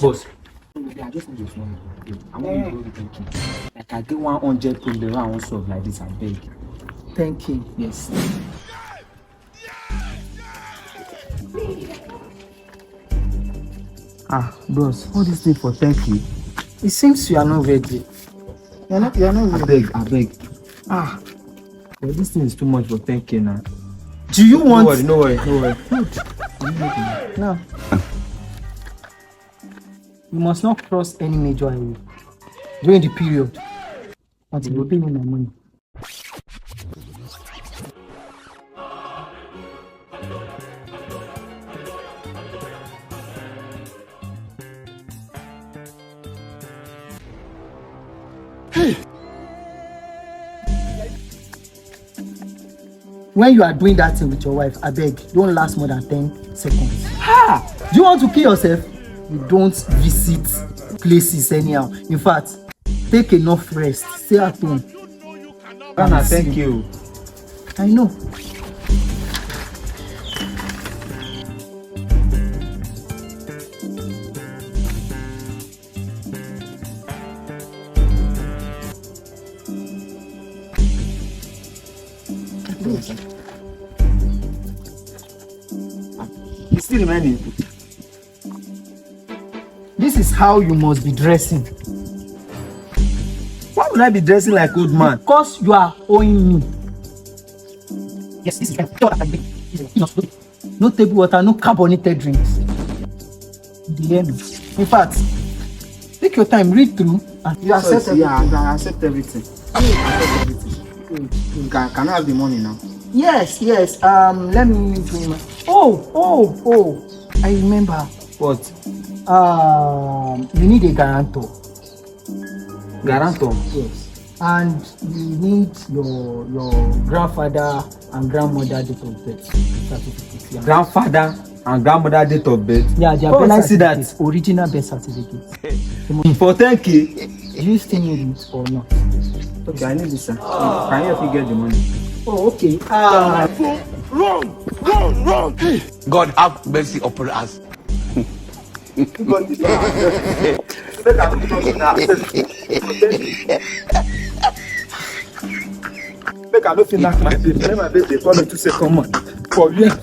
Boss. I just need your money. I want you to go thank him. Like I get 100 problem I want solve like this, I beg. Thank you. Yes. Bros, all this thing for thank you. It seems you are not ready. You're not ready. I beg. But this thing is too much for 10K now. Do you want? No worry. No. You must not cross any major highway during the period until you pay me my money. When you are doing that thing with your wife, I beg, don't last more than 10 seconds. Do you want to kill yourself? You don't visit places anyhow. In fact, take enough rest. Stay at home. Ghana, thank you. I know. It's still remaining. This is how you must be dressing. Why would I be dressing like old man? Because you are owing me. Yes, this is No table water, no carbonated drinks. The end. In fact, take your time, read through, and you accept everything. Yeah, I accept everything. Can I have the money now? Yes. Let me bring my. Oh! I remember. What? You need a guarantor. Guarantor? Yes. And you need your grandfather and grandmother date of birth certificate. Yeah. Grandfather and grandmother date of birth? Yeah, their birth certificate. Original birth certificate. For 10K? Do you still need it or not? Okay, I need this, sir. Can you help me get the money? Oh, okay. Run! God have mercy upon us. Make I no fit knack my babe. Let my babe dey call me to say come on. For real.